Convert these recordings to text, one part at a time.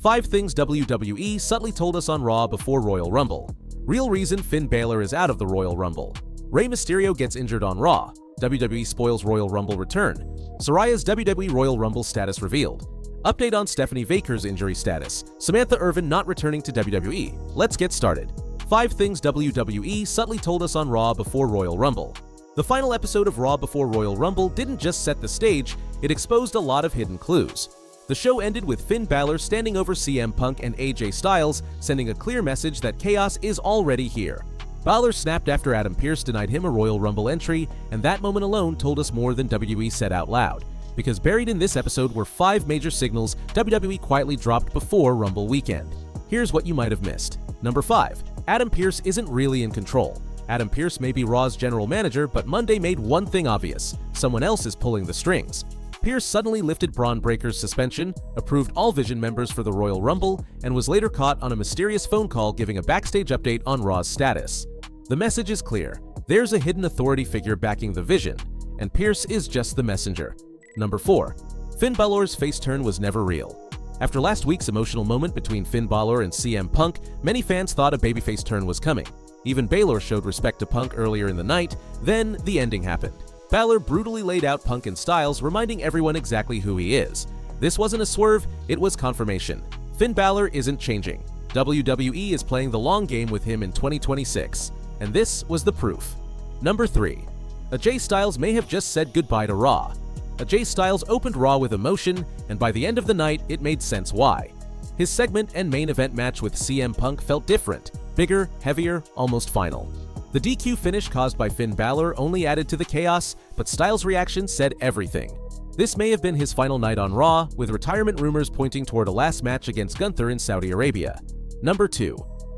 5 things WWE subtly told us on Raw before Royal Rumble. Real reason Finn Balor is out of the Royal Rumble. Rey Mysterio gets injured on Raw. WWE spoils Royal Rumble return. Saraya's WWE Royal Rumble status revealed. Update on Stephanie Vaquer's injury status. Samantha Irvin not returning to WWE. Let's get started. 5 things WWE subtly told us on Raw before Royal Rumble. The final episode of Raw before Royal Rumble didn't just set the stage, it exposed a lot of hidden clues. The show ended with Finn Balor standing over CM Punk and AJ Styles, sending a clear message that chaos is already here. Balor snapped after Adam Pearce denied him a Royal Rumble entry, and that moment alone told us more than WWE said out loud. Because buried in this episode were 5 major signals WWE quietly dropped before Rumble weekend. Here's what you might have missed. Number 5. Adam Pearce isn't really in control. Adam Pearce may be Raw's general manager, but Monday made one thing obvious: someone else is pulling the strings. Pearce suddenly lifted Braun Breaker's suspension, approved all Vision members for the Royal Rumble, and was later caught on a mysterious phone call giving a backstage update on Raw's status. The message is clear: there's a hidden authority figure backing the Vision, and Pearce is just the messenger. Number 4. Finn Balor's face turn was never real. After last week's emotional moment between Finn Balor and CM Punk, many fans thought a babyface turn was coming. Even Balor showed respect to Punk earlier in the night, then the ending happened. Balor brutally laid out Punk and Styles, reminding everyone exactly who he is. This wasn't a swerve, it was confirmation. Finn Balor isn't changing. WWE is playing the long game with him in 2026. And this was the proof. Number 3. AJ Styles may have just said goodbye to Raw. AJ Styles opened Raw with emotion, and by the end of the night, it made sense why. His segment and main event match with CM Punk felt different. Bigger, heavier, almost final. The DQ finish caused by Finn Balor only added to the chaos, but Styles' reaction said everything. This may have been his final night on Raw, with retirement rumors pointing toward a last match against Gunther in Saudi Arabia. Number 2.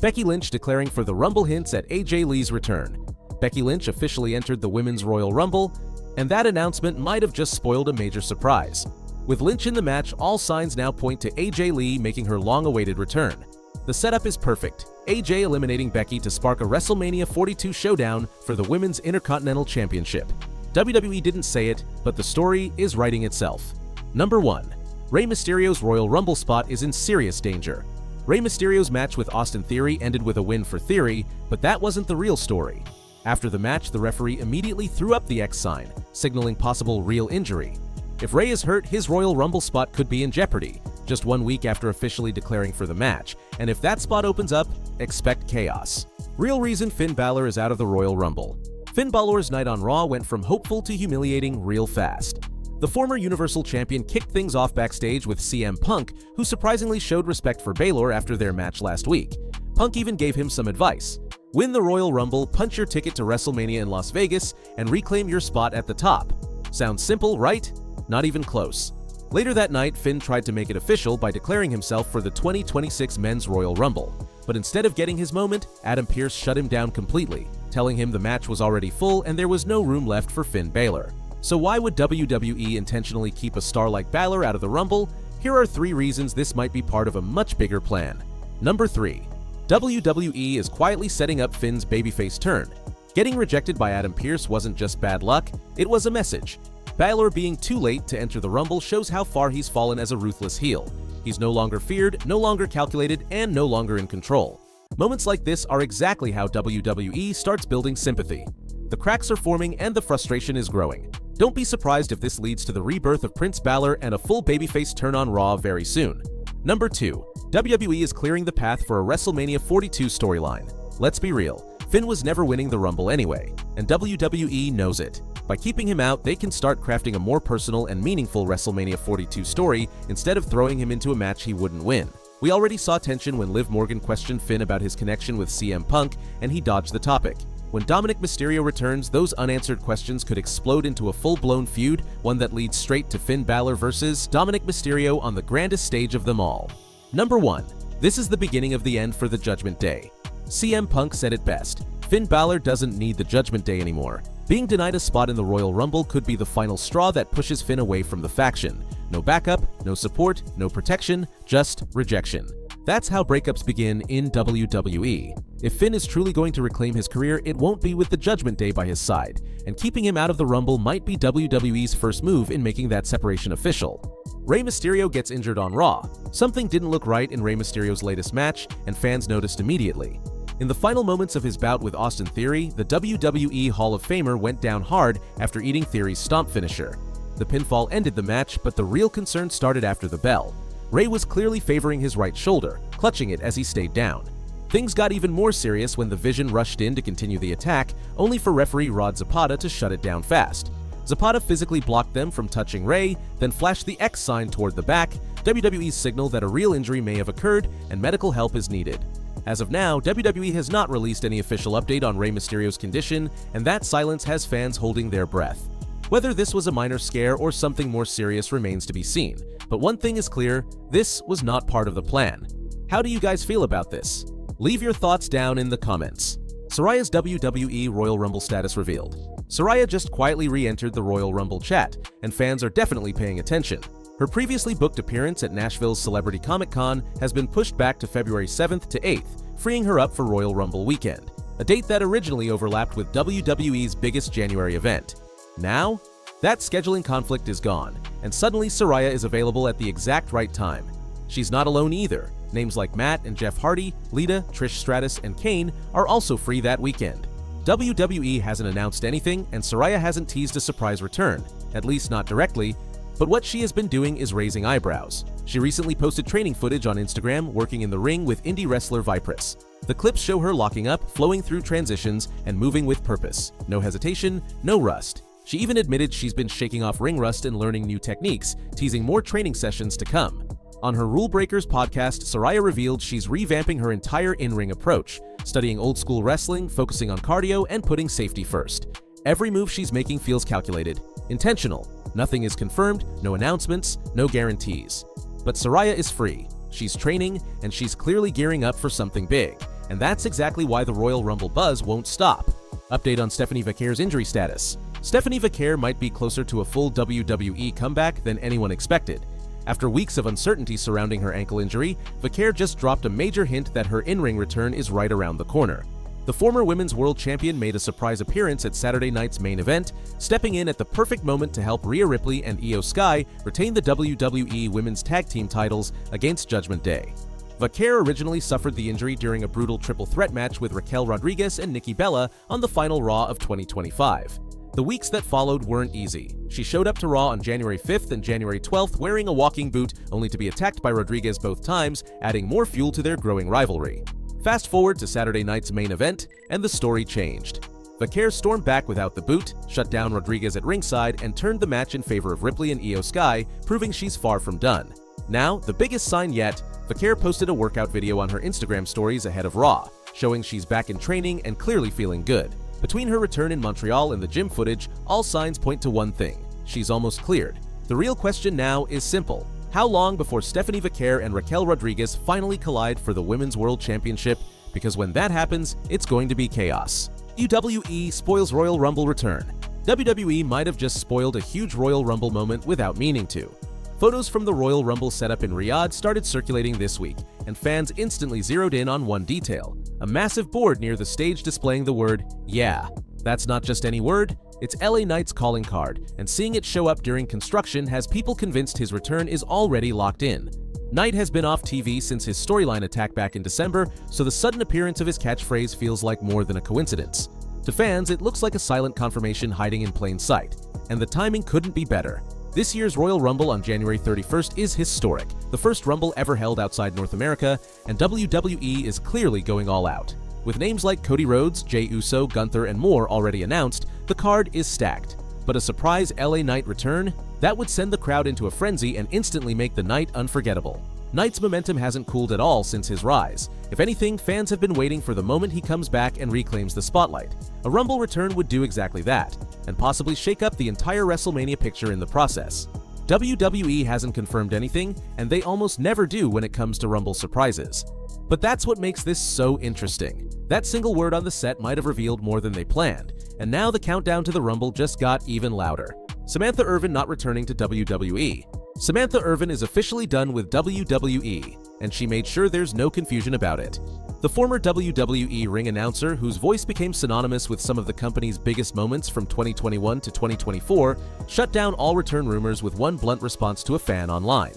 Becky Lynch declaring for the Rumble hints at AJ Lee's return. Becky Lynch officially entered the Women's Royal Rumble, and that announcement might have just spoiled a major surprise. With Lynch in the match, all signs now point to AJ Lee making her long-awaited return. The setup is perfect. AJ eliminating Becky to spark a WrestleMania 42 showdown for the Women's Intercontinental Championship. WWE didn't say it, but the story is writing itself. Number 1. Rey Mysterio's Royal Rumble spot is in serious danger. Rey Mysterio's match with Austin Theory ended with a win for Theory, but that wasn't the real story. After the match, the referee immediately threw up the X sign, signaling possible real injury. If Rey is hurt, his Royal Rumble spot could be in jeopardy, just 1 week after officially declaring for the match, and if that spot opens up, expect chaos. Real reason Finn Balor is out of the Royal Rumble. Finn Balor's night on Raw went from hopeful to humiliating real fast. The former Universal Champion kicked things off backstage with CM Punk, who surprisingly showed respect for Balor after their match last week. Punk even gave him some advice. Win the Royal Rumble, punch your ticket to WrestleMania in Las Vegas, and reclaim your spot at the top. Sounds simple, right? Not even close. Later that night, Finn tried to make it official by declaring himself for the 2026 Men's Royal Rumble. But instead of getting his moment, Adam Pearce shut him down completely, telling him the match was already full and there was no room left for Finn Balor. So why would WWE intentionally keep a star like Balor out of the Rumble? Here are 3 reasons this might be part of a much bigger plan. Number 3. WWE is quietly setting up Finn's babyface turn. Getting rejected by Adam Pearce wasn't just bad luck, it was a message. Balor being too late to enter the Rumble shows how far he's fallen as a ruthless heel. He's no longer feared, no longer calculated, and no longer in control. Moments like this are exactly how WWE starts building sympathy. The cracks are forming and the frustration is growing. Don't be surprised if this leads to the rebirth of Prince Balor and a full babyface turn on Raw very soon. Number 2. WWE is clearing the path for a WrestleMania 42 storyline. Let's be real, Finn was never winning the Rumble anyway, and WWE knows it. By keeping him out, they can start crafting a more personal and meaningful WrestleMania 42 story instead of throwing him into a match he wouldn't win. We already saw tension when Liv Morgan questioned Finn about his connection with CM Punk, and he dodged the topic. When Dominic Mysterio returns, those unanswered questions could explode into a full-blown feud, one that leads straight to Finn Balor versus Dominic Mysterio on the grandest stage of them all. Number 1. This is the beginning of the end for the Judgment Day. CM Punk said it best: Finn Balor doesn't need the Judgment Day anymore. Being denied a spot in the Royal Rumble could be the final straw that pushes Finn away from the faction. No backup, no support, no protection, just rejection. That's how breakups begin in WWE. If Finn is truly going to reclaim his career, it won't be with the Judgment Day by his side, and keeping him out of the Rumble might be WWE's first move in making that separation official. Rey Mysterio gets injured on Raw. Something didn't look right in Rey Mysterio's latest match, and fans noticed immediately. In the final moments of his bout with Austin Theory, the WWE Hall of Famer went down hard after eating Theory's stomp finisher. The pinfall ended the match, but the real concern started after the bell. Rey was clearly favoring his right shoulder, clutching it as he stayed down. Things got even more serious when the Vision rushed in to continue the attack, only for referee Rod Zapata to shut it down fast. Zapata physically blocked them from touching Rey, then flashed the X sign toward the back, WWE's signal that a real injury may have occurred and medical help is needed. As of now, WWE has not released any official update on Rey Mysterio's condition, and that silence has fans holding their breath. Whether this was a minor scare or something more serious remains to be seen, but one thing is clear, this was not part of the plan. How do you guys feel about this? Leave your thoughts down in the comments. Saraya's WWE Royal Rumble status revealed. Saraya just quietly re-entered the Royal Rumble chat, and fans are definitely paying attention. Her previously booked appearance at Nashville's Celebrity Comic-Con has been pushed back to February 7th to 8th, freeing her up for Royal Rumble weekend, a date that originally overlapped with WWE's biggest January event. Now, that scheduling conflict is gone, and suddenly Saraya is available at the exact right time. She's not alone either. Names like Matt and Jeff Hardy, Lita, Trish Stratus, and Kane are also free that weekend. WWE hasn't announced anything, and Saraya hasn't teased a surprise return, at least not directly, but what she has been doing is raising eyebrows. She recently posted training footage on Instagram working in the ring with indie wrestler Vipress. The clips show her locking up, flowing through transitions, and moving with purpose. No hesitation, no rust. She even admitted she's been shaking off ring rust and learning new techniques, teasing more training sessions to come. On her Rule Breakers podcast, Saraya revealed she's revamping her entire in-ring approach, studying old-school wrestling, focusing on cardio, and putting safety first. Every move she's making feels calculated, intentional. Nothing is confirmed, no announcements, no guarantees. But Saraya is free. She's training, and she's clearly gearing up for something big. And that's exactly why the Royal Rumble buzz won't stop. Update on Stephanie Vaquer's injury status. Stephanie Vaquer might be closer to a full WWE comeback than anyone expected. After weeks of uncertainty surrounding her ankle injury, Vaquer just dropped a major hint that her in-ring return is right around the corner. The former Women's World Champion made a surprise appearance at Saturday night's main event, stepping in at the perfect moment to help Rhea Ripley and Io Sky retain the WWE Women's Tag Team titles against Judgment Day. Vaquer originally suffered the injury during a brutal triple threat match with Raquel Rodriguez and Nikki Bella on the final Raw of 2025. The weeks that followed weren't easy. She showed up to Raw on January 5th and January 12th wearing a walking boot, only to be attacked by Rodriguez both times, adding more fuel to their growing rivalry. Fast forward to Saturday night's main event, and the story changed. Vaquer stormed back without the boot, shut down Rodriguez at ringside, and turned the match in favor of Ripley and Io Sky, proving she's far from done. Now, the biggest sign yet, Vaquer posted a workout video on her Instagram stories ahead of Raw, showing she's back in training and clearly feeling good. Between her return in Montreal and the gym footage, all signs point to one thing: she's almost cleared. The real question now is simple. How long before Stephanie Vaquer and Raquel Rodriguez finally collide for the Women's World Championship? Because when that happens, it's going to be chaos. WWE spoils Royal Rumble return. WWE might have just spoiled a huge Royal Rumble moment without meaning to. Photos from the Royal Rumble setup in Riyadh started circulating this week, and fans instantly zeroed in on one detail: a massive board near the stage displaying the word, "Yeah." That's not just any word, it's LA Knight's calling card, and seeing it show up during construction has people convinced his return is already locked in. Knight has been off TV since his storyline attack back in December, so the sudden appearance of his catchphrase feels like more than a coincidence. To fans, it looks like a silent confirmation hiding in plain sight, and the timing couldn't be better. This year's Royal Rumble on January 31st is historic, the first Rumble ever held outside North America, and WWE is clearly going all out. With names like Cody Rhodes, Jey Uso, Gunther, and more already announced, the card is stacked. But a surprise LA Knight return? That would send the crowd into a frenzy and instantly make the night unforgettable. Knight's momentum hasn't cooled at all since his rise. If anything, fans have been waiting for the moment he comes back and reclaims the spotlight. A Rumble return would do exactly that, and possibly shake up the entire WrestleMania picture in the process. WWE hasn't confirmed anything, and they almost never do when it comes to Rumble surprises. But that's what makes this so interesting. That single word on the set might have revealed more than they planned, and now the countdown to the Rumble just got even louder. Samantha Irvin not returning to WWE. Samantha Irvin is officially done with WWE, and she made sure there's no confusion about it. The former WWE ring announcer, whose voice became synonymous with some of the company's biggest moments from 2021 to 2024, shut down all return rumors with one blunt response to a fan online.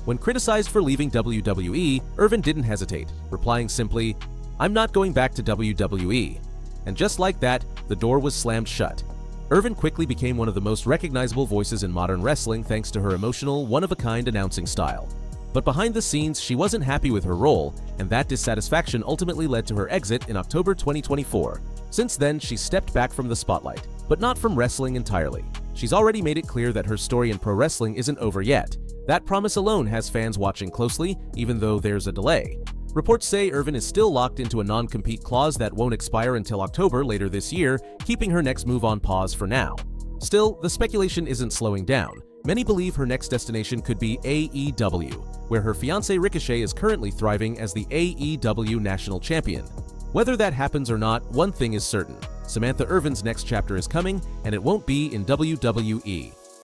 When criticized for leaving WWE, Irvin didn't hesitate, replying simply, "I'm not going back to WWE." And just like that, the door was slammed shut. Irvin quickly became one of the most recognizable voices in modern wrestling thanks to her emotional, one-of-a-kind announcing style. But behind the scenes, she wasn't happy with her role, and that dissatisfaction ultimately led to her exit in October 2024. Since then, she's stepped back from the spotlight, but not from wrestling entirely. She's already made it clear that her story in pro wrestling isn't over yet. That promise alone has fans watching closely, even though there's a delay. Reports say Irvin is still locked into a non-compete clause that won't expire until October later this year, keeping her next move on pause for now. Still, the speculation isn't slowing down. Many believe her next destination could be AEW, where her fiancé Ricochet is currently thriving as the AEW National Champion. Whether that happens or not, one thing is certain: Samantha Irvin's next chapter is coming, and it won't be in WWE.